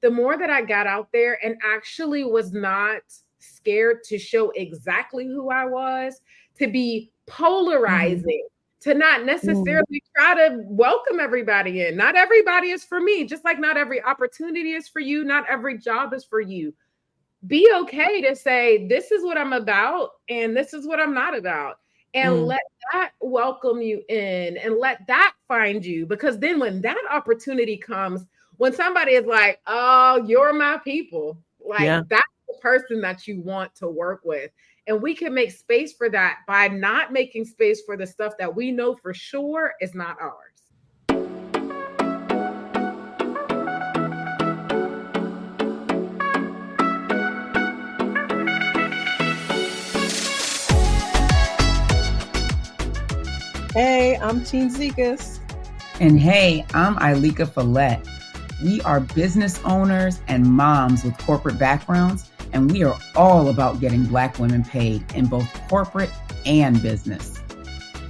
the more that I got out there and actually was not scared to show exactly who I was, to be polarizing, to not necessarily try to welcome everybody in. Not everybody is for me, just like not every opportunity is for you. Not every job is for you. Be okay to say, this is what I'm about and this is what I'm not about. And let that welcome you in and let that find you. Because then when that opportunity comes, when somebody is like, oh, you're my people, like that's the person that you want to work with. And we can make space for that by not making space for the stuff that we know for sure is not ours. Hey, I'm Teen Zekas. And hey, I'm Ilika Follett. We are business owners and moms with corporate backgrounds, and we are all about getting Black women paid in both corporate and business.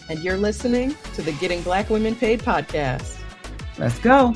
And you're listening to the Getting Black Women Paid podcast. Let's go.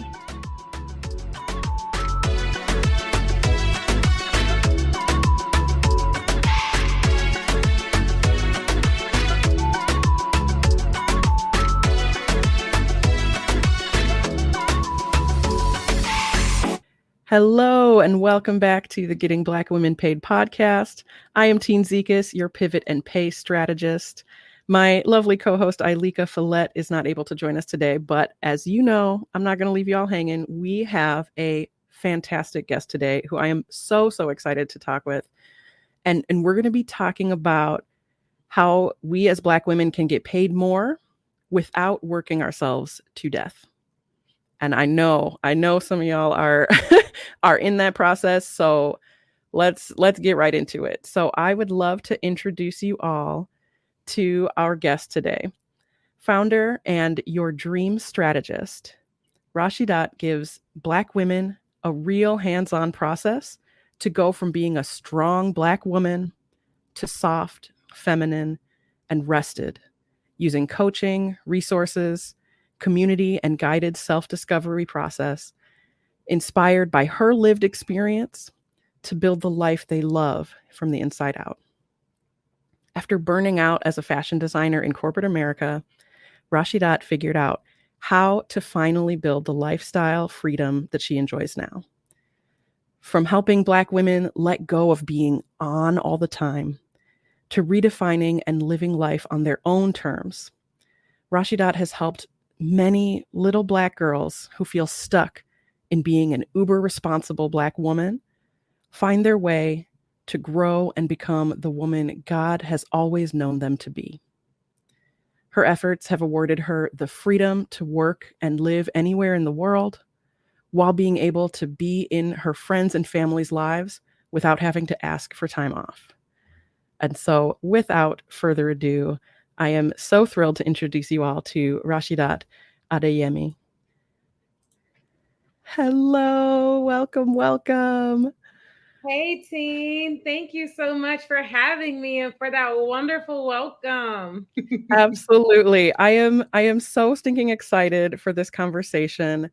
Hello, and welcome back to the Getting Black Women Paid podcast. I am Teen Zekas, your pivot and pay strategist. My lovely co-host, Ilika Follett, is not able to join us today, but as you know, I'm not going to leave you all hanging. We have a fantastic guest today who I am so excited to talk with. And we're going to be talking about how we as Black women can get paid more without working ourselves to death. And I know some of y'all are are in that process. So let's get right into it. So I would love to introduce you all to our guest today, founder and your dream strategist. Rashidat gives Black women a real hands-on process to go from being a strong Black woman to soft, feminine, and rested, using coaching, resources, community, and guided self-discovery process inspired by her lived experience to build the life they love from the inside out. After burning out as a fashion designer in corporate America, Rashidat figured out how to finally build the lifestyle freedom that she enjoys now. From helping Black women let go of being on all the time to redefining and living life on their own terms, Rashidat has helped many little Black girls who feel stuck in being an uber responsible Black woman find their way to grow and become the woman God has always known them to be. Her efforts have awarded her the freedom to work and live anywhere in the world while being able to be in her friends' and family's lives without having to ask for time off. And so without further ado, I am so thrilled to introduce you all to Rashidat Odeyemi. Hello, welcome. Hey, Teen. Thank you so much for having me and for that wonderful welcome. Absolutely. I am so stinking excited for this conversation.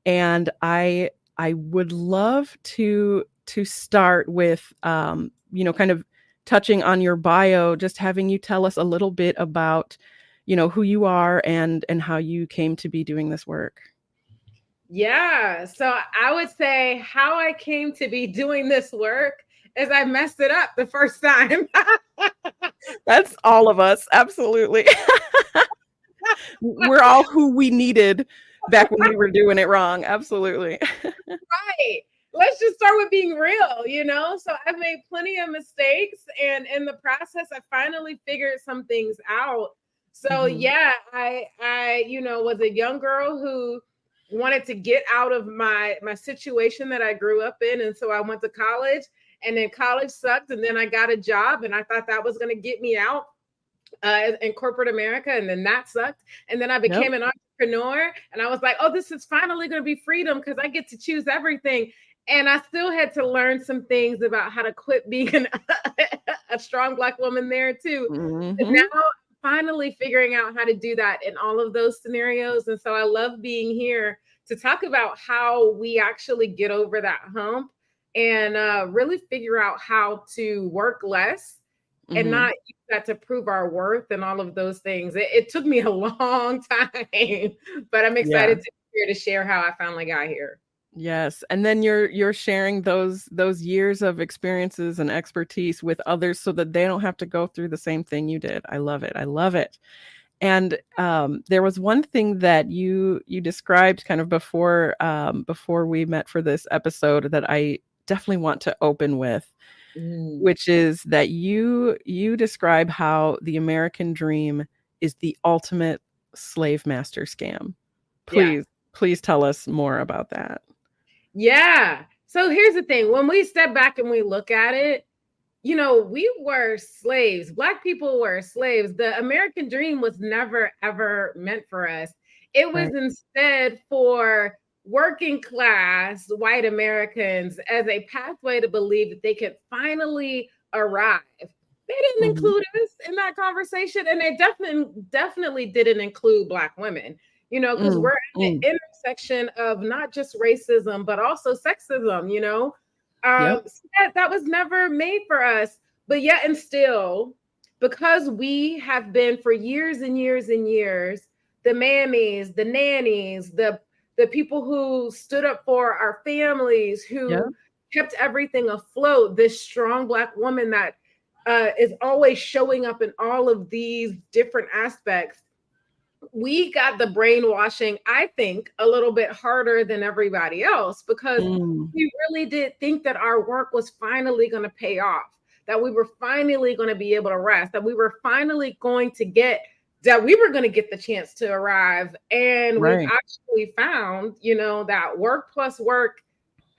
And I would love to start with, kind of touching on your bio, just having you tell us a little bit about, who you are and how you came to be doing this work. Yeah. So I would say how I came to be doing this work is I messed it up the first time. That's all of us. Absolutely. We're all who we needed back when we were doing it wrong. Absolutely. Right. Let's just start with being real, So I've made plenty of mistakes, and in the process, I finally figured some things out. So yeah, I was a young girl who wanted to get out of my situation that I grew up in, and so I went to college, and then college sucked, and then I got a job, and I thought that was going to get me out in corporate America, and then that sucked, and then I became an entrepreneur, and I was like, oh, this is finally going to be freedom because I get to choose everything. And I still had to learn some things about how to quit being a strong Black woman there too. And now I'm finally figuring out how to do that in all of those scenarios. And so I love being here to talk about how we actually get over that hump and really figure out how to work less and not use that to prove our worth and all of those things. It took me a long time, but I'm excited to be here to share how I finally got here. Yes. And then you're sharing those years of experiences and expertise with others so that they don't have to go through the same thing you did. I love it. I love it. And there was one thing that you described kind of before we met for this episode that I definitely want to open with, which is that you describe how the American dream is the ultimate slave master scam. Please tell us more about that. Yeah. So here's the thing. When we step back and we look at it, you know, we were slaves. Black people were slaves. The American dream was never, ever meant for us. It was instead for working class white Americans as a pathway to believe that they could finally arrive. They didn't include us in that conversation. And they definitely didn't include Black women, you know, because we're at the intersection of not just racism, but also sexism, you know. So that was never made for us. But yet and still, because we have been for years and years and years, the mammies, the nannies, the people who stood up for our families, who kept everything afloat, this strong Black woman that is always showing up in all of these different aspects. We got the brainwashing, I think, a little bit harder than everybody else because we really did think that our work was finally going to pay off, that we were finally going to be able to rest, that we were finally going to get the chance to arrive. And we've actually found, you know, that work plus work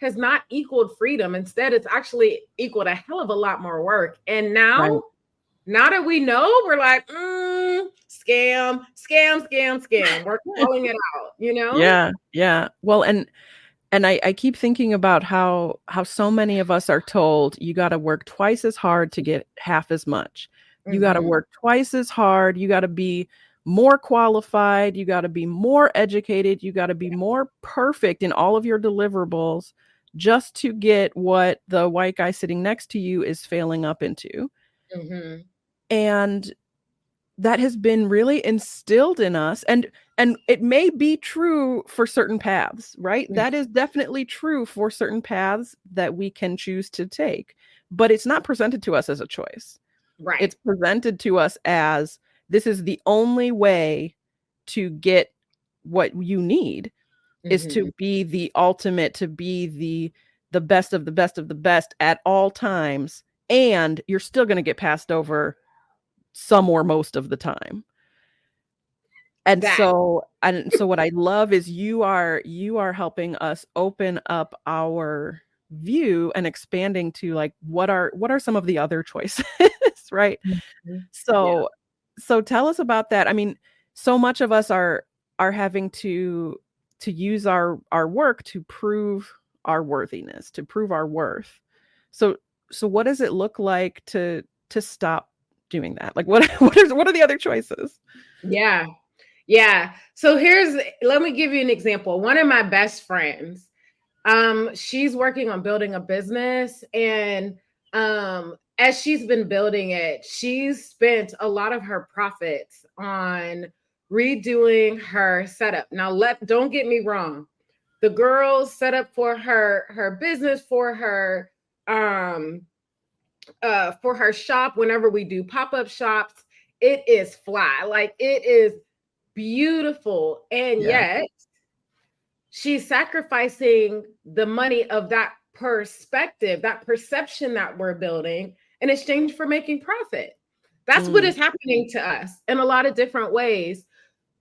has not equaled freedom. Instead, it's actually equaled a hell of a lot more work. And now that we know, we're like, scam. We're calling it out, you know? Yeah. Well, and I keep thinking about how so many of us are told you got to work twice as hard to get half as much. You got to work twice as hard. You got to be more qualified. You got to be more educated. You got to be more perfect in all of your deliverables just to get what the white guy sitting next to you is failing up into. And that has been really instilled in us. And it may be true for certain paths, right? That is definitely true for certain paths that we can choose to take, but it's not presented to us as a choice. Right. It's presented to us as this is the only way to get what you need is to be the ultimate, to be the best of the best of the best at all times. And you're still going to get passed over some or most of the time. And so what I love is you are helping us open up our view and expanding to like, what are some of the other choices, right? So tell us about that. I mean, so much of us are having to use our work to prove our worthiness, to prove our worth. So what does it look like to stop doing that? Like what are the other choices? Yeah. So let me give you an example. One of my best friends, she's working on building a business, and as she's been building it, she's spent a lot of her profits on redoing her setup. Now, don't get me wrong. The girls set up for her business, for her shop. Whenever we do pop-up shops, it is fly. Like, it is beautiful. And yet she's sacrificing the money of that perspective, that perception that we're building in exchange for making profit. That's what is happening to us in a lot of different ways.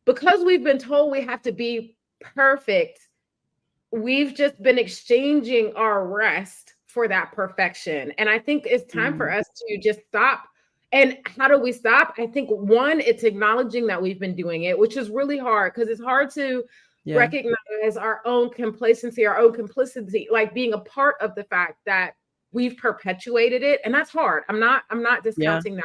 Because we've been told we have to be perfect, we've just been exchanging our rest for that perfection. And I think it's time for us to just stop. And how do we stop? I think one, it's acknowledging that we've been doing it, which is really hard because it's hard to recognize our own complacency, our own complicity, like being a part of the fact that we've perpetuated it. And that's hard. I'm not discounting that.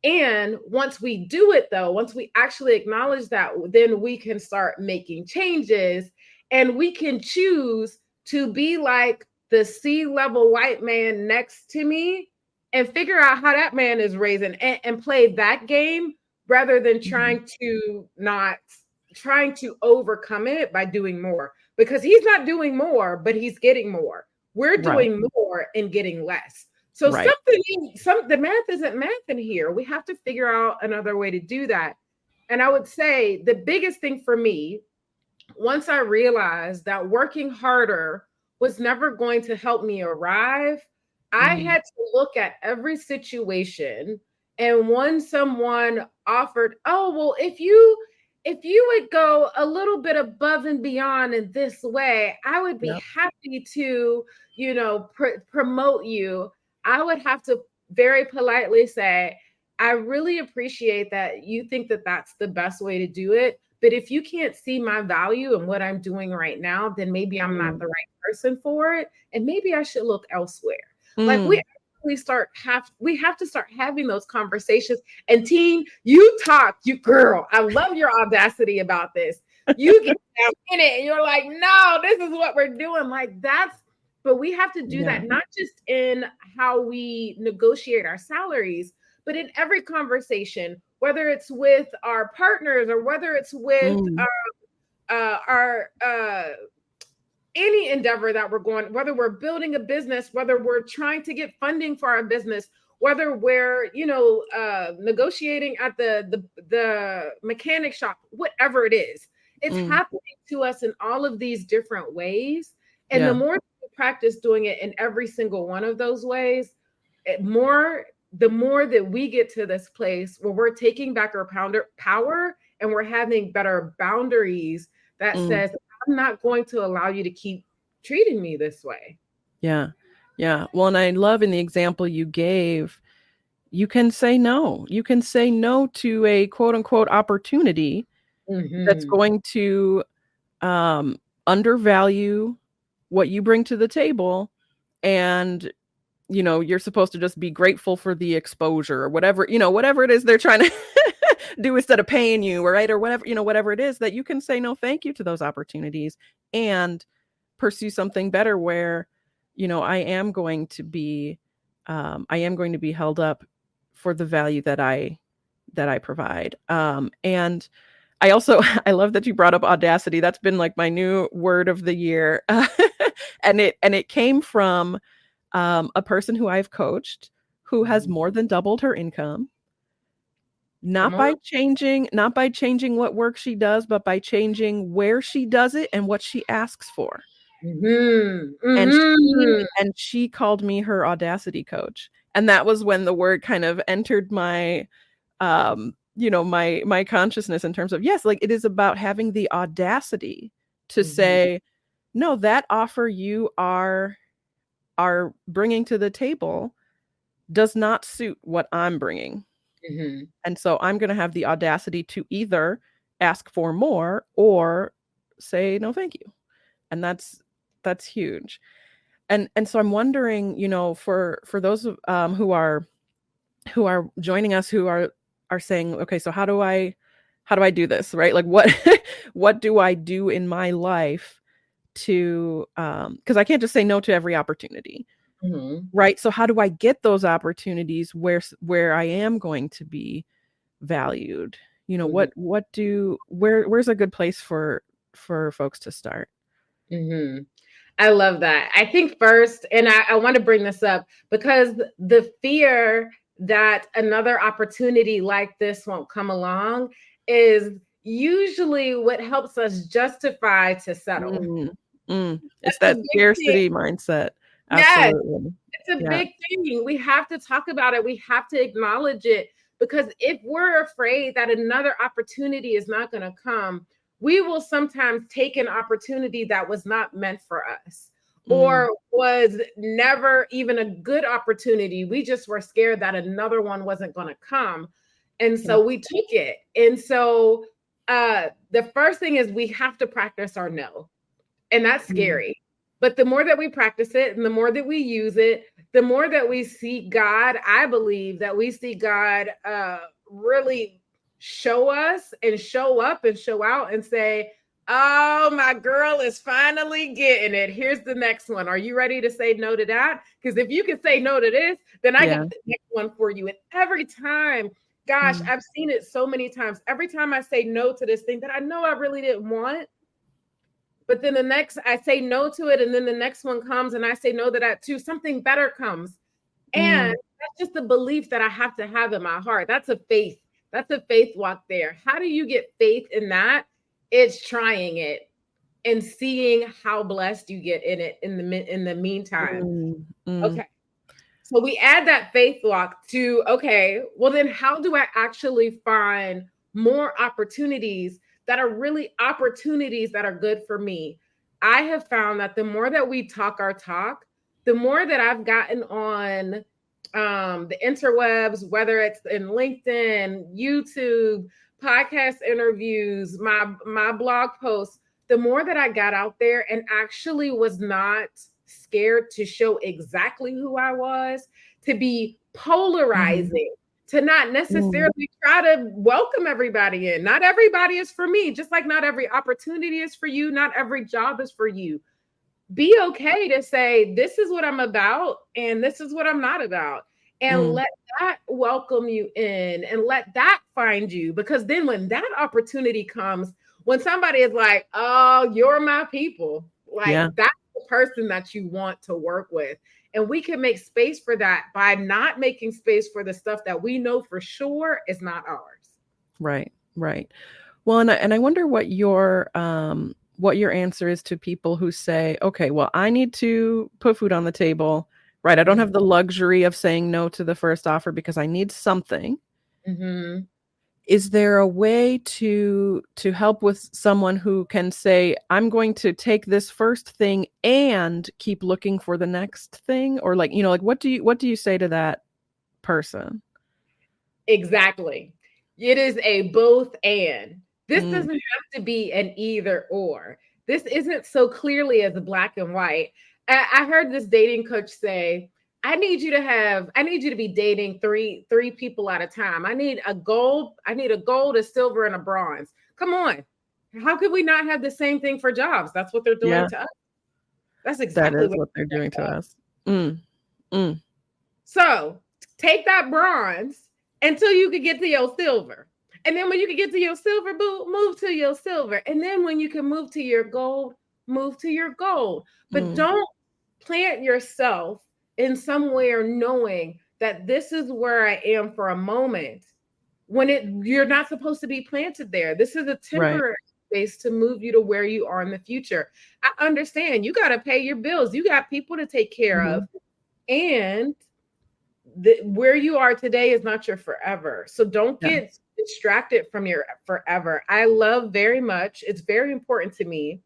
And once we do it, though, once we actually acknowledge that, then we can start making changes. And we can choose to be like the C-level white man next to me and figure out how that man is raising and play that game rather than trying to overcome it by doing more, because he's not doing more, but he's getting more. We're Right. doing more and getting less. So Right. the math isn't math in here. We have to figure out another way to do that. And I would say the biggest thing for me, once I realized that working harder was never going to help me arrive, I had to look at every situation. And when someone offered, oh, well, if you would go a little bit above and beyond in this way, I would be happy to, promote you. I would have to very politely say, I really appreciate that you think that that's the best way to do it. But if you can't see my value and what I'm doing right now, then maybe I'm not the right person for it. And maybe I should look elsewhere. Like we have to start having those conversations. And team, you girl, I love your audacity about this. You get down in it and you're like, no, this is what we're doing. But we have to do that, not just in how we negotiate our salaries, but in every conversation, whether it's with our partners or whether it's with our any endeavor that we're going, whether we're building a business, whether we're trying to get funding for our business, whether we're, negotiating at the mechanic shop, whatever it is, it's happening to us in all of these different ways. And the more we practice doing it in every single one of those ways, the more that we get to this place where we're taking back our power and we're having better boundaries that says, I'm not going to allow you to keep treating me this way. Yeah. Yeah. Well, and I love in the example you gave, you can say no. You can say no to a quote unquote opportunity that's going to undervalue what you bring to the table. And, you're supposed to just be grateful for the exposure or whatever, whatever it is they're trying to do instead of paying you, right? Or whatever, whatever it is, that you can say no thank you to those opportunities and pursue something better where, I am going to be held up for the value that I provide. And I love that you brought up audacity. That's been like my new word of the year. And it came from a person who I've coached who has more than doubled her income. Not by changing what work she does, but by changing where she does it and what she asks for. And she called me her audacity coach. And that was when the word kind of entered my, my consciousness in terms of, yes, like it is about having the audacity to say, no, that offer you are bringing to the table does not suit what I'm bringing. And so I'm going to have the audacity to either ask for more or say, no, thank you. And that's huge. And so I'm wondering, for those who are joining us, who are saying, okay, so how do I do this? Right? Like what do I do in my life to, because I can't just say no to every opportunity. Right. So how do I get those opportunities where I am going to be valued? Where's a good place for folks to start? I love that. I think first, and I want to bring this up because the fear that another opportunity like this won't come along is usually what helps us justify to settle. It's that scarcity mindset. Absolutely. Yes, it's a big thing. We have to talk about it. We have to acknowledge it, because if we're afraid that another opportunity is not going to come, we will sometimes take an opportunity that was not meant for us or was never even a good opportunity. We just were scared that another one wasn't going to come. And so we took it. And so the first thing is we have to practice our no. And that's scary. But the more that we practice it and the more that we use it, the more that we see God, I believe that we see God really show us and show up and show out and say, Oh, my girl is finally getting it. Here's the next one. Are you ready to say no to that? Because if you can say no to this, then I got the next one for you. And every time, gosh, I've seen it so many times. Every time I say no to this thing that I know I really didn't want, but then the next I say no to it, and then the next one comes and I say no to that too, something better comes. And that's just the belief that I have to have in my heart. That's a faith. That's a faith walk there. How do you get faith in that? It's trying it and seeing how blessed you get in it in the meantime. Okay. So we add that faith walk to, okay, well then how do I actually find more opportunities that are really opportunities that are good for me? I have found that the more that we talk our talk, the more that I've gotten on the interwebs, whether it's in LinkedIn, YouTube, podcast interviews, my blog posts, the more that I got out there and actually was not scared to show exactly who I was, to be polarizing, to not necessarily try to welcome everybody in. Not everybody is for me, just like not every opportunity is for you, not every job is for you. Be okay to say, this is what I'm about and this is what I'm not about. And let that welcome you in and let that find you. Because then when that opportunity comes, when somebody is like, oh, you're my people, like that's the person that you want to work with. And we can make space for that by not making space for the stuff that we know for sure is not ours. Right, right. Well, and I wonder what your answer is to people who say, okay, well, I need to put food on the table, right? I don't have the luxury of saying no to the first offer because I need something. Is there a way to help with someone who can say, I'm going to take this first thing and keep looking for the next thing? Or like, what do you say to that person? Exactly. It is a both and. This doesn't have to be an either or. This isn't so clearly as a black and white. I heard this dating coach say, I need you to be dating three people at a time. I need a gold, a silver, and a bronze. Come on. How could we not have the same thing for jobs? That's what they're doing to us. That's exactly what they're doing to us. So take that bronze until you can get to your silver. And then when you can get to your silver, move to your silver. And then when you can move to your gold, move to your gold. But don't plant yourself in somewhere knowing that this is where I am for a moment when you're not supposed to be planted there. This is a temporary space to move you to where you are in the future. I understand you got to pay your bills. You got people to take care of. And where you are today is not your forever. So don't get distracted from your forever. I love very much, it's very important to me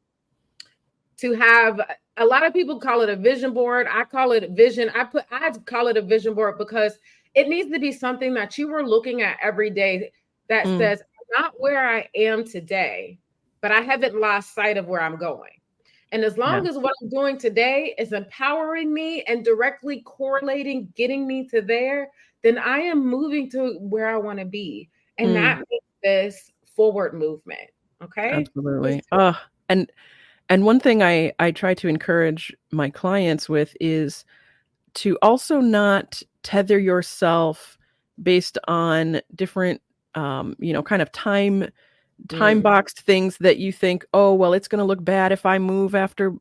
to have, a lot of people call it a vision board. I call it a vision. I call it a vision board because it needs to be something that you are looking at every day that says, I'm not where I am today, but I haven't lost sight of where I'm going. And as long as what I'm doing today is empowering me and directly correlating, getting me to there, then I am moving to where I want to be. And that makes this forward movement. Okay. Absolutely. And one thing I try to encourage my clients with is to also not tether yourself based on different, kind of time boxed things that you think, oh, well, it's going to look bad if I move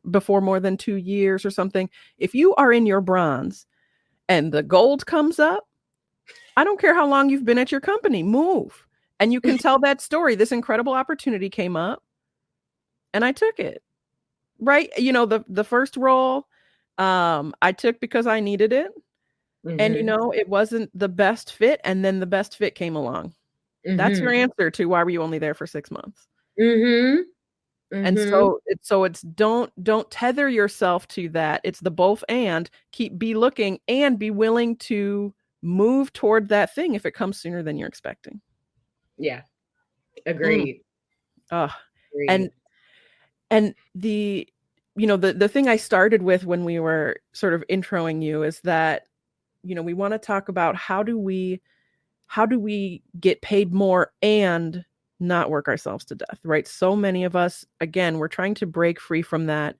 before more than 2 years or something. If you are in your bronze and the gold comes up, I don't care how long you've been at your company, move. And you can tell that story. This incredible opportunity came up and I took it. Right. The first role I took because I needed it. And, it wasn't the best fit. And then the best fit came along. That's your answer to why were you only there for 6 months? And so it's don't tether yourself to that. It's the both and be looking and be willing to move toward that thing if it comes sooner than you're expecting. Yeah. Agreed. Agreed. And the thing I started with when we were sort of introing you is that, we want to talk about how do we get paid more and not work ourselves to death, right? So many of us, again, we're trying to break free from that.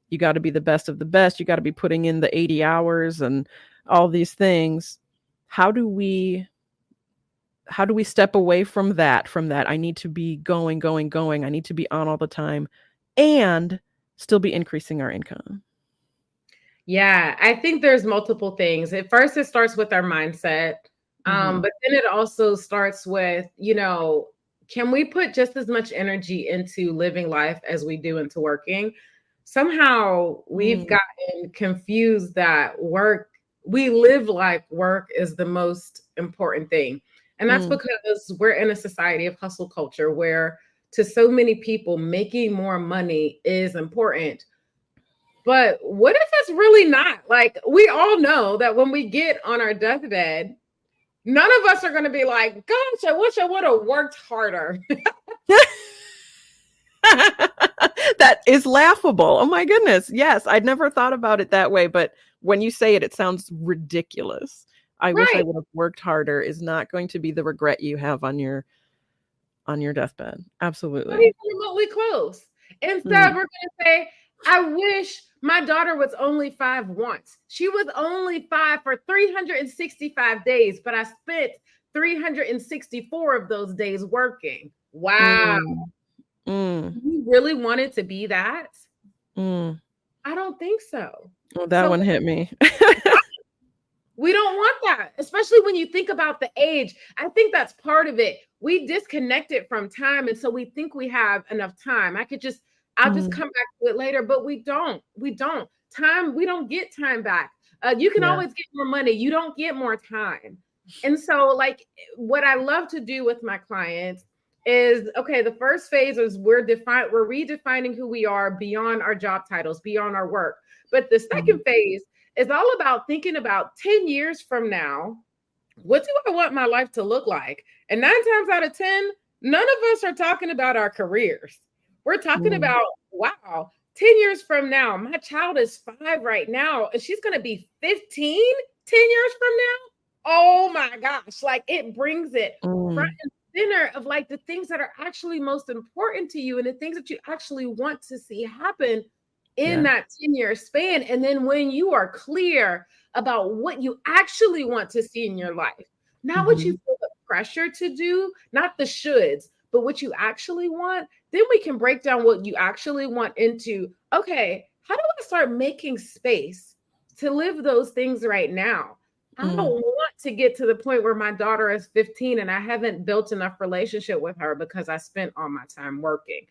You got to be the best of the best. You got to be putting in the 80 hours and all these things. How do we step away from that? I need to be going. I need to be on all the time and still be increasing our income. Yeah, I think there's multiple things. At first, it starts with our mindset. But then it also starts with, can we put just as much energy into living life as we do into working? Somehow we've gotten confused that we live like work is the most important thing. And that's because we're in a society of hustle culture where to so many people, making more money is important. But what if it's really not? Like, we all know that when we get on our deathbed, none of us are going to be like, gosh, I wish I would have worked harder. That is laughable. Oh my goodness. Yes, I'd never thought about it that way. But when you say it, it sounds ridiculous. I wish I would have worked harder is not going to be the regret you have on your deathbed. Absolutely. Not even remotely close. Instead, we're going to say, I wish my daughter was only 5 once. She was only 5 for 365 days, but I spent 364 of those days working. Wow. You really wanted to be that? I don't think so. Well, that one hit me. We don't want that, especially when you think about the age. I think that's part of it. We disconnect it from time. And so we think we have enough time. I'll just come back to it later, but we don't. We don't get time back. You can always get more money. You don't get more time. And so, like, what I love to do with my clients is, okay, the first phase is we're redefining who we are beyond our job titles, beyond our work. But the second phase is all about thinking about 10 years from now, what do I want my life to look like? And 9 times out of 10, none of us are talking about our careers. We're talking about, wow, 10 years from now, my child is 5 right now, and she's going to be 15 10 years from now. Oh my gosh. Like, it brings it front and center of like the things that are actually most important to you and the things that you actually want to see happen in that 10-year span. And then when you are clear about what you actually want to see in your life, not what you feel the pressure to do, not the shoulds, but what you actually want, then we can break down what you actually want into, okay, how do I start making space to live those things right now? I don't want to get to the point where my daughter is 15 and I haven't built enough relationship with her because I spent all my time working.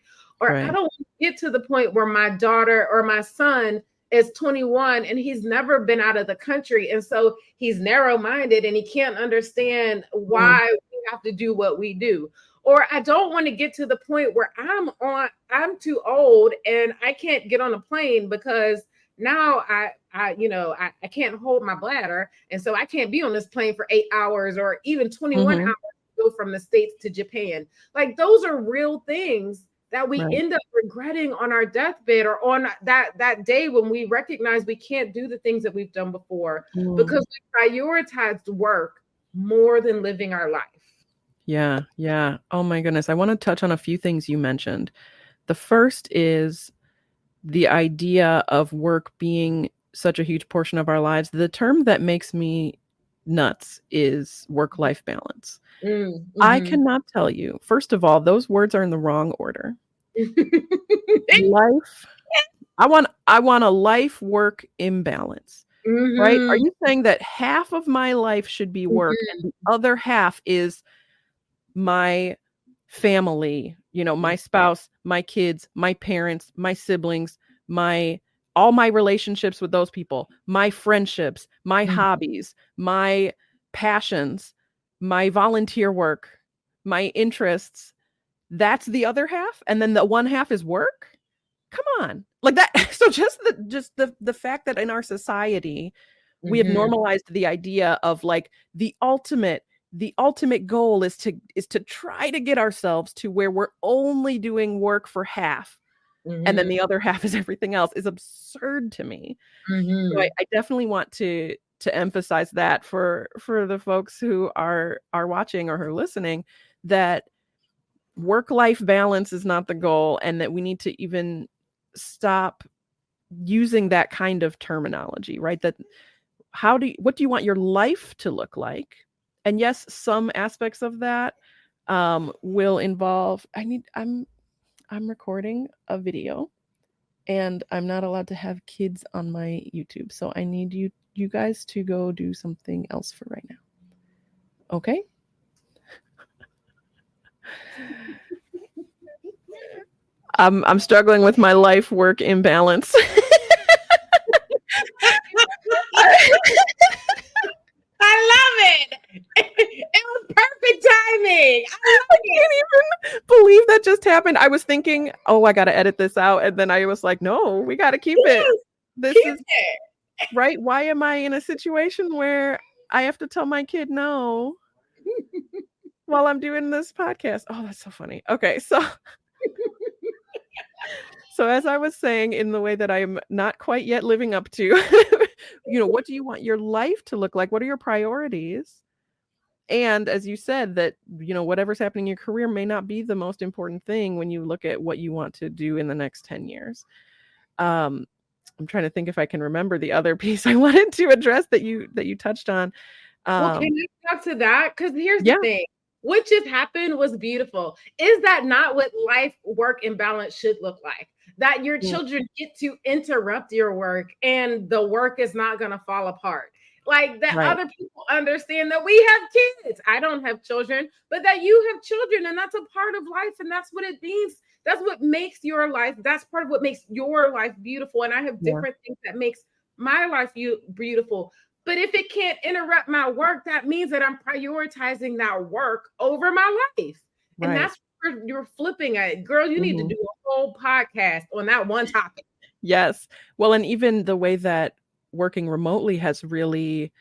Or I don't want to get to the point where my daughter or my son is 21 and he's never been out of the country. And so he's narrow-minded and he can't understand why we have to do what we do. Or I don't want to get to the point where I'm too old and I can't get on a plane because now I can't hold my bladder. And so I can't be on this plane for 8 hours or even 21 hours to go from the States to Japan. Like, those are real things that we end up regretting on our deathbed or on that day when we recognize we can't do the things that we've done before because we prioritized work more than living our life. Yeah. Yeah. Oh my goodness. I want to touch on a few things you mentioned. The first is the idea of work being such a huge portion of our lives. The term that makes me nuts is work-life balance. I cannot tell you. First of all, those words are in the wrong order. Life. I want a life-work imbalance. Right? Are you saying that half of my life should be work and the other half is my family, my spouse, my kids, my parents, my siblings, all my relationships with those people, my friendships, my hobbies, my passions, my volunteer work, my interests? That's the other half, and then the one half is work? Come on. Like that. So just the fact that in our society we have normalized the idea of like the ultimate goal is to try to get ourselves to where we're only doing work for half and then the other half is everything else is absurd to me. So I definitely want to emphasize that for the folks who are watching or who are listening, that work-life balance is not the goal, and that we need to even stop using that kind of terminology, right? That what do you want your life to look like? And yes, some aspects of that will involve, I'm recording a video and I'm not allowed to have kids on my YouTube. So I need you guys to go do something else for right now. Okay? I'm struggling with my life work imbalance. I love it. It was perfect timing. I can't even believe that just happened. I was thinking, oh, I got to edit this out. And then I was like, no, we got to keep it. This keep is it. Right. Why am I in a situation where I have to tell my kid no while I'm doing this podcast? Oh, that's so funny. Okay. So as I was saying, in the way that I'm not quite yet living up to, what do you want your life to look like? What are your priorities? And as you said, that, whatever's happening in your career may not be the most important thing when you look at what you want to do in the next 10 years. I'm trying to think if I can remember the other piece I wanted to address that you touched on. Well, can you talk to that? Because here's the thing. What just happened was beautiful. Is that not what life work imbalance should look like? That your children get to interrupt your work and the work is not going to fall apart. Like that other people understand that we have kids. I don't have children, but that you have children, and that's a part of life. And that's what it means. That's what makes your life. That's part of what makes your life beautiful. And I have different things that makes my life beautiful. But if it can't interrupt my work, that means that I'm prioritizing that work over my life. And that's where you're flipping it. Girl, you need to do a whole podcast on that one topic. Yes. Well, and even the way that working remotely has really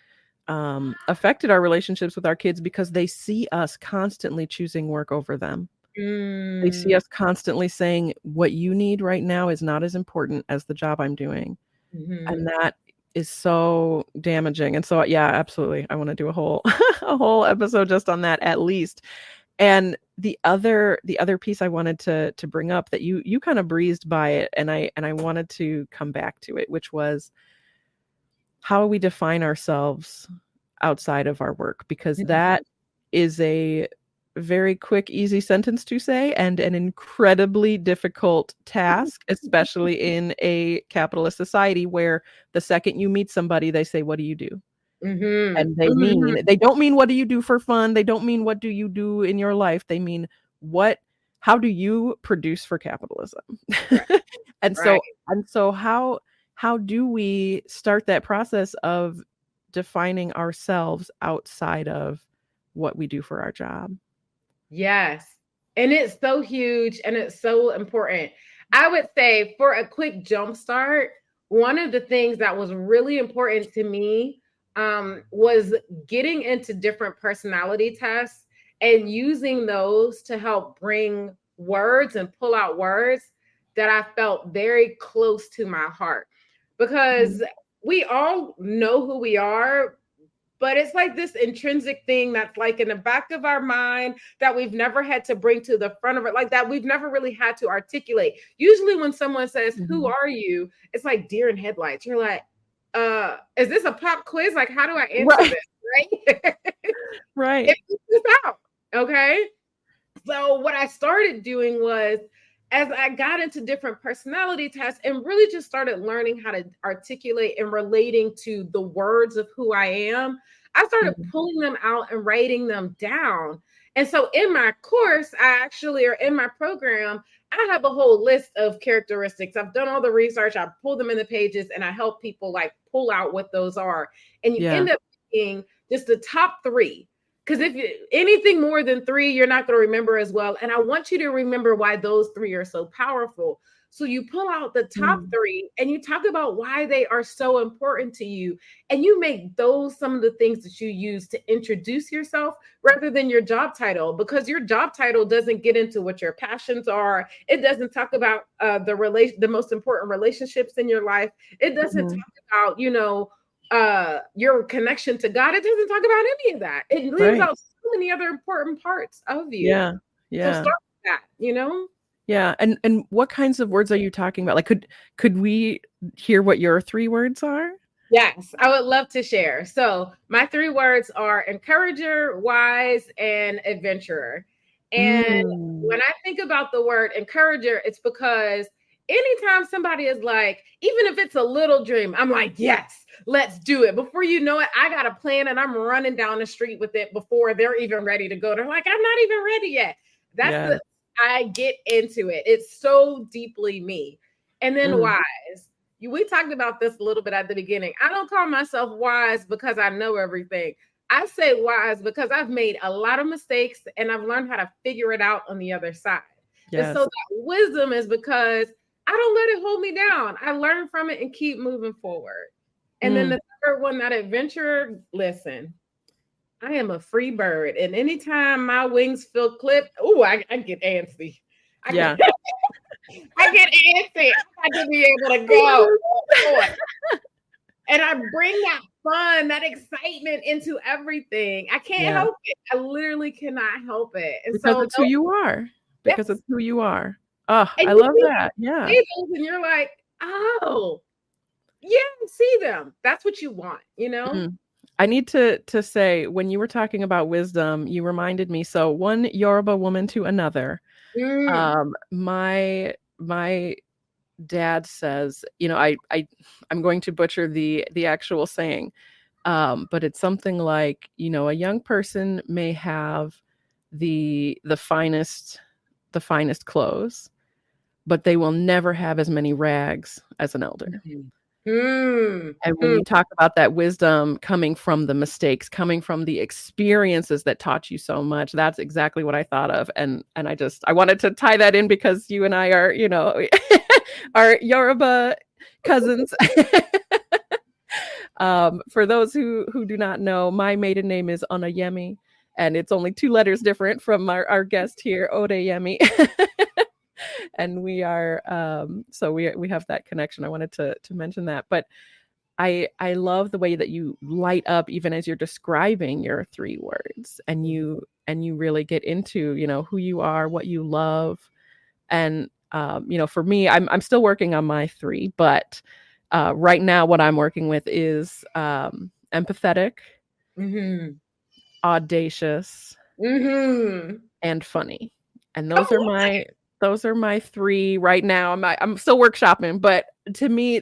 affected our relationships with our kids, because they see us constantly choosing work over them. They see us constantly saying, what you need right now is not as important as the job I'm doing. And that is so damaging. And so, yeah, absolutely. I want to do a whole episode just on that, at least. And the other piece I wanted to bring up that you kind of breezed by it, and I wanted to come back to it, which was how we define ourselves outside of our work, because that is a very quick, easy sentence to say, and an incredibly difficult task, especially in a capitalist society where the second you meet somebody, they say, what do you do? And they don't mean, what do you do for fun? They don't mean, what do you do in your life? They mean, how do you produce for capitalism? Right. And so how do we start that process of defining ourselves outside of what we do for our job? Yes. And it's so huge and it's so important. I would say, for a quick jumpstart, one of the things that was really important to me was getting into different personality tests and using those to help bring words and pull out words that I felt very close to my heart. Because we all know who we are, but it's like this intrinsic thing that's like in the back of our mind that we've never had to bring to the front of it, like that we've never really had to articulate. Usually when someone says, who are you? It's like deer in headlights. You're like, is this a pop quiz? Like, how do I answer this? Right? Right. It out. Okay. So what I started doing was, as I got into different personality tests and really just started learning how to articulate and relating to the words of who I am, I started pulling them out and writing them down. And so in my course, or in my program, I have a whole list of characteristics. I've done all the research. I pull them in the pages and I help people like pull out what those are. And you end up being just the top 3. Because if anything more than 3, you're not going to remember as well. And I want you to remember why those 3 are so powerful. So you pull out the top 3 and you talk about why they are so important to you. And you make those some of the things that you use to introduce yourself rather than your job title, because your job title doesn't get into what your passions are. It doesn't talk about the most important relationships in your life. It doesn't talk about, your connection to God. It doesn't talk about any of that. It leaves out so many other important parts of you. Yeah. So start with that, you know? Yeah. And what kinds of words are you talking about? Like, could we hear what your 3 words are? Yes, I would love to share. So my 3 words are encourager, wise, and adventurer. And when I think about the word encourager, it's because anytime somebody is like, even if it's a little dream, I'm like, yes, let's do it. Before you know it, I got a plan and I'm running down the street with it before they're even ready to go. They're like, I'm not even ready yet. I get into it. It's so deeply me. And then wise. We talked about this a little bit at the beginning. I don't call myself wise because I know everything. I say wise because I've made a lot of mistakes and I've learned how to figure it out on the other side. Yes. And so that wisdom is because I don't let it hold me down. I learn from it and keep moving forward. And then the third one, that adventurer, listen, I am a free bird. And anytime my wings feel clipped, I get antsy. I get antsy. I got to be able to go. And I bring that fun, that excitement into everything. I can't help it. I literally cannot help it. And because it's who you are. Because it's who you are. Oh, I love that. Yeah. And you're like, oh, yeah, see them. That's what you want, you know? I need to say, when you were talking about wisdom, you reminded me. So one Yoruba woman to another. My dad says, I'm going to butcher the actual saying, but it's something like, a young person may have the finest clothes, but they will never have as many rags as an elder. And when you talk about that wisdom coming from the mistakes, coming from the experiences that taught you so much, that's exactly what I thought of. And I wanted to tie that in because you and I are, are Yoruba cousins. For those who do not know, my maiden name is Odeyemi, and it's only 2 letters different from our guest here, Odeyemi. And we are, so we have that connection. I wanted to mention that, but I love the way that you light up, even as you're describing your 3 words, and you really get into, who you are, what you love. And, for me, I'm still working on my 3, but right now what I'm working with is empathetic, audacious, and funny. And those are my 3 right now. I'm still workshopping, but to me,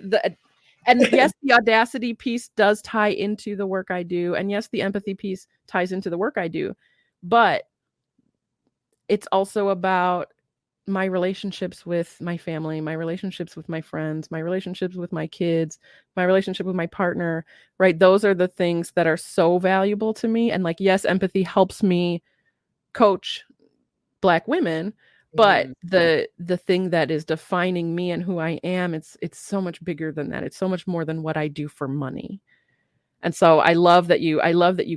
yes, the audacity piece does tie into the work I do. And yes, the empathy piece ties into the work I do, but it's also about my relationships with my family, my relationships with my friends, my relationships with my kids, my relationship with my partner, right? Those are the things that are so valuable to me. And like, yes, empathy helps me coach Black women, but the thing that is defining me and who I am, it's so much bigger than that. It's so much more than what I do for money. And so I love that you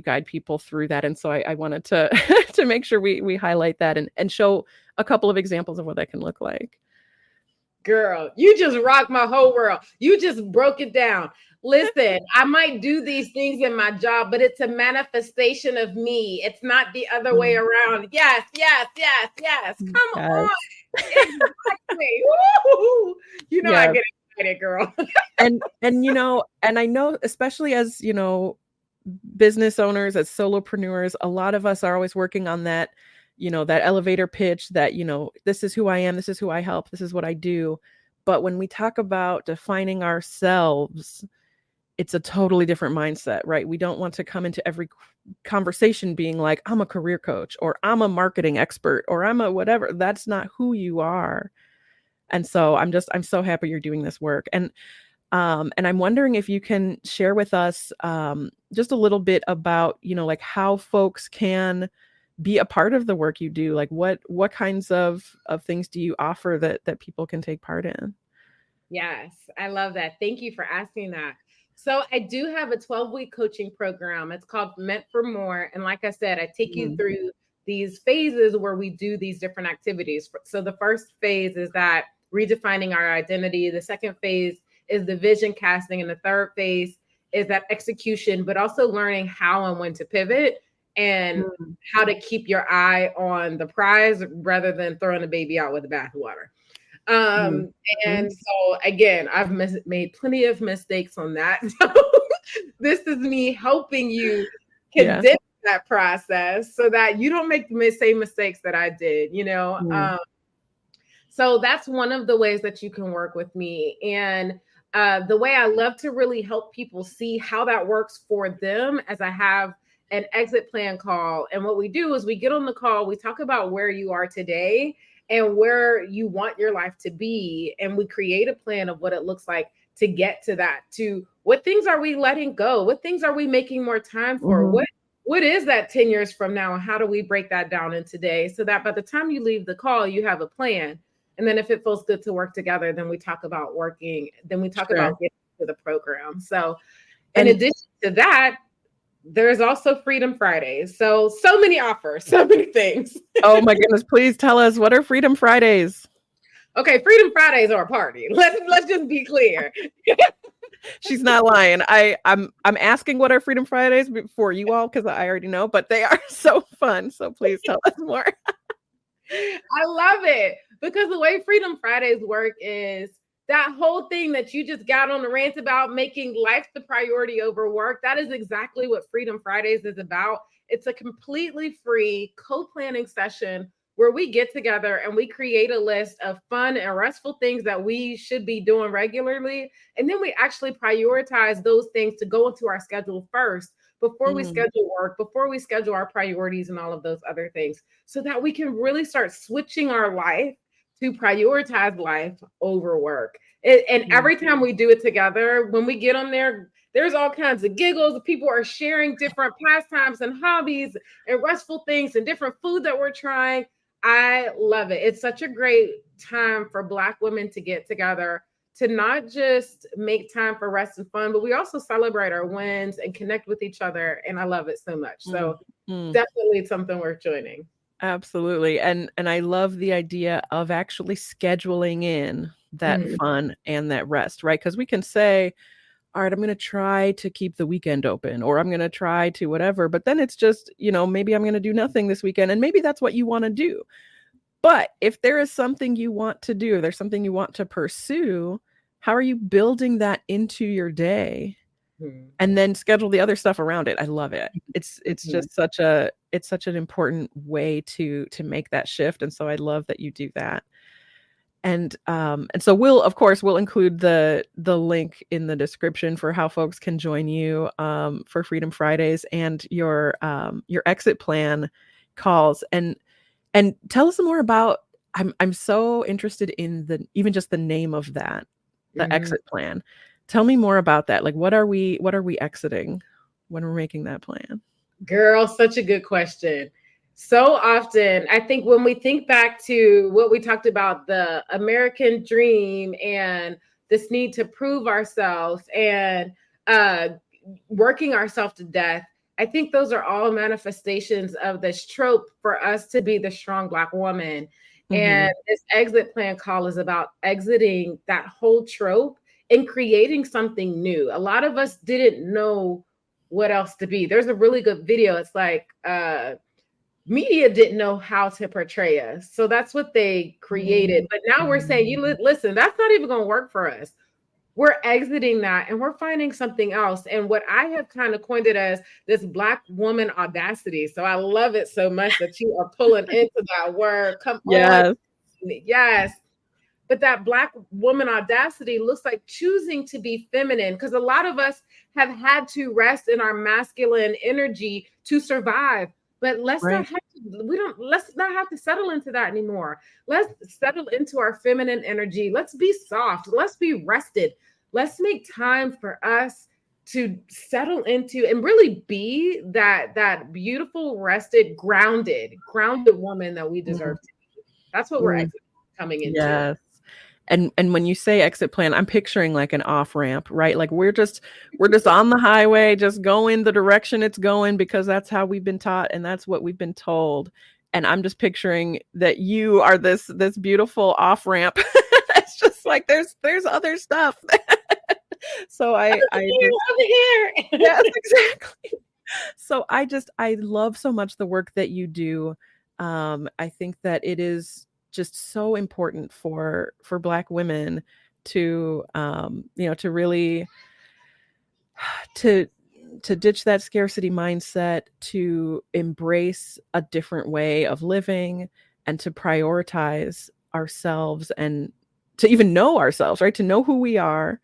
guide people through that. And so I wanted to to make sure we highlight that and show a couple of examples of what that can look like. Girl, you just rocked my whole world. You just broke it down. Listen, I might do these things in my job, but it's a manifestation of me. It's not the other way around. Yes. Come on. Exactly. Woo-hoo. I get excited, girl. and I know, especially as, business owners, as solopreneurs, a lot of us are always working on that, that elevator pitch that, this is who I am, this is who I help, this is what I do. But when we talk about defining ourselves, it's a totally different mindset, right? We don't want to come into every conversation being like, I'm a career coach, or I'm a marketing expert, or I'm a whatever. That's not who you are. And so I'm so happy you're doing this work. And I'm wondering if you can share with us just a little bit about, like how folks can be a part of the work you do. Like what kinds of things do you offer that people can take part in? Yes, I love that. Thank you for asking that. So I do have a 12-week coaching program. It's called Meant for More. And like I said, I take you through these phases where we do these different activities. So the first phase is that redefining our identity. The second phase is the vision casting. And the third phase is that execution, but also learning how and when to pivot. and how to keep your eye on the prize rather than throwing the baby out with the bathwater. And so again, I've made plenty of mistakes on that. So this is me helping you condense that process so that you don't make the same mistakes that I did, you know? So that's one of the ways that you can work with me. And the way I love to really help people see how that works for them, as I have an exit plan call. And what we do is we get on the call, we talk about where you are today and where you want your life to be. And we create a plan of what it looks like to get to that, to what things are we letting go? What things are we making more time for? What is that 10 years from now? And how do we break that down in today so that by the time you leave the call, you have a plan? And then if it feels good to work together, then we talk about working, then we talk about getting to the program. So in addition to that, there's also Freedom Fridays. So many offers, so many things. Oh my goodness, please tell us, what are Freedom Fridays? Okay, Freedom Fridays are a party. Let's just be clear. She's not lying. I'm asking what are Freedom Fridays for you all because I already know, but they are so fun. So please tell us more. I love it because the way Freedom Fridays work is that whole thing that you just got on the rant about, making life the priority over work. That is exactly what Freedom Fridays is about. It's a completely free co-planning session where we get together and we create a list of fun and restful things that we should be doing regularly. And then we actually prioritize those things to go into our schedule first before we schedule work, before we schedule our priorities and all of those other things, so that we can really start switching our life to prioritize life over work. And every time we do it together, when we get on there, there's all kinds of giggles. People are sharing different pastimes and hobbies and restful things and different food that we're trying. I love it. It's such a great time for Black women to get together, to not just make time for rest and fun, but we also celebrate our wins and connect with each other. And I love it so much. So definitely something worth joining. Absolutely. And I love the idea of actually scheduling in that fun and that rest, right? Because we can say, all right, I'm going to try to keep the weekend open, or I'm going to try to whatever, but then it's just, maybe I'm going to do nothing this weekend. And maybe that's what you want to do. But if there is something you want to do, there's something you want to pursue, how are you building that into your day and then schedule the other stuff around it? I love it. It's just such an important way to make that shift. And so I love that you do that. And so we'll include the link in the description for how folks can join you for Freedom Fridays and your exit plan calls. And tell us more about, I'm so interested in even just the name of that, the exit plan. Tell me more about that. Like, what are we exiting when we're making that plan? Girl, such a good question. So often, I think when we think back to what we talked about, the American dream and this need to prove ourselves and working ourselves to death, I think those are all manifestations of this trope for us to be the strong Black woman. And this exit plan call is about exiting that whole trope and creating something new. A lot of us didn't know what else to be. There's a really good video. It's like, media didn't know how to portray us. So that's what they created. But now we're saying, listen, that's not even going to work for us. We're exiting that and we're finding something else. And what I have kind of coined it as this Black woman audacity. So I love it so much that you are pulling into that word. Come on. Yes. But that Black woman audacity looks like choosing to be feminine, because a lot of us have had to rest in our masculine energy to survive. But let's not have to settle into that anymore. Let's settle into our feminine energy. Let's be soft. Let's be rested. Let's make time for us to settle into and really be that beautiful, rested, grounded woman that we deserve to be. That's what we're coming into. Yes. And when you say exit plan, I'm picturing like an off ramp, right? Like we're just on the highway, just going the direction it's going because that's how we've been taught and that's what we've been told. And I'm just picturing that you are this beautiful off ramp. It's just like there's other stuff. So I over here. Yes, exactly. So I love so much the work that you do. I think that it is just so important for Black women to, to really to ditch that scarcity mindset, to embrace a different way of living, and to prioritize ourselves, and to even know ourselves, right? To know who we are,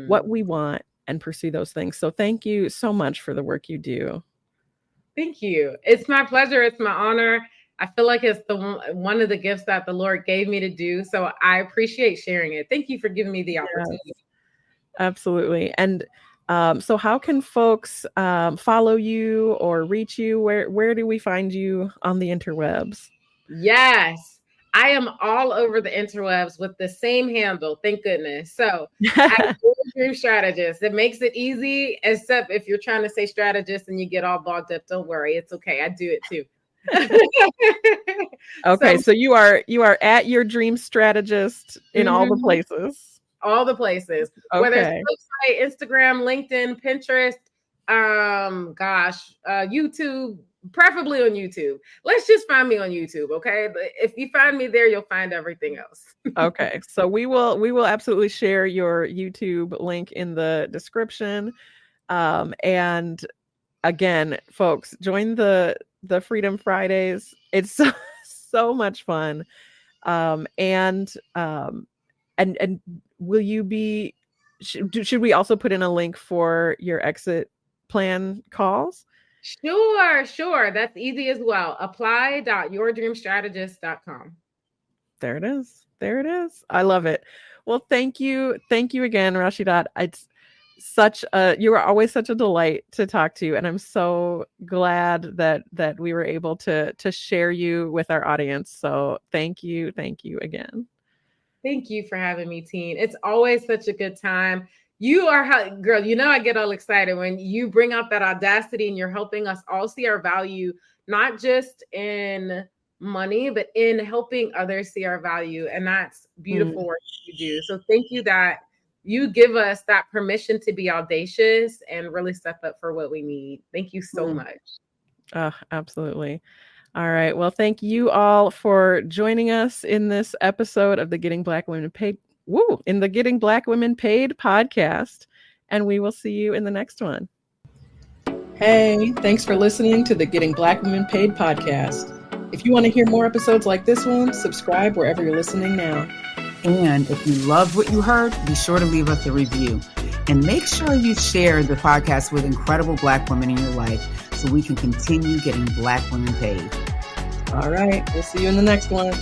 what we want, and pursue those things. So thank you so much for the work you do. Thank you. It's my pleasure. It's my honor. I feel like it's one of the gifts that the Lord gave me to do. So I appreciate sharing it. Thank you for giving me the opportunity. Yes, absolutely. And so how can folks follow you or reach you? Where do we find you on the interwebs? Yes, I am all over the interwebs with the same handle. Thank goodness. So at Dream Strategist, it makes it easy, except if you're trying to say strategist and you get all bogged up, don't worry. It's okay. I do it too. Okay. So you are at Your Dream Strategist in all the places. All the places. Okay. Whether it's website, Instagram, LinkedIn, Pinterest, YouTube, preferably on YouTube. Let's just find me on YouTube, okay? But if you find me there, you'll find everything else. Okay. So we will absolutely share your YouTube link in the description. And again, folks, join the Freedom Fridays. It's so much fun. And will you be, should we also put in a link for your exit plan calls? Sure. That's easy as well. Apply.yourdreamstrategist.com. There it is. I love it. Well, thank you again, Rashidat. It's you are always such a delight to talk to, and I'm so glad that we were able to share you with our audience. So thank you again. Thank you for having me, Teen. It's always such a good time. You are, girl, I get all excited when you bring out that audacity and you're helping us all see our value, not just in money, but in helping others see our value. And that's beautiful work you do. So thank you that you give us that permission to be audacious and really step up for what we need. Thank you so much. Absolutely. All right. Well, thank you all for joining us in this episode of the Getting Black Women Paid podcast. And we will see you in the next one. Hey, thanks for listening to the Getting Black Women Paid podcast. If you want to hear more episodes like this one, subscribe wherever you're listening now. And if you loved what you heard, be sure to leave us a review. And make sure you share the podcast with incredible Black women in your life so we can continue getting Black women paid. All right. We'll see you in the next one.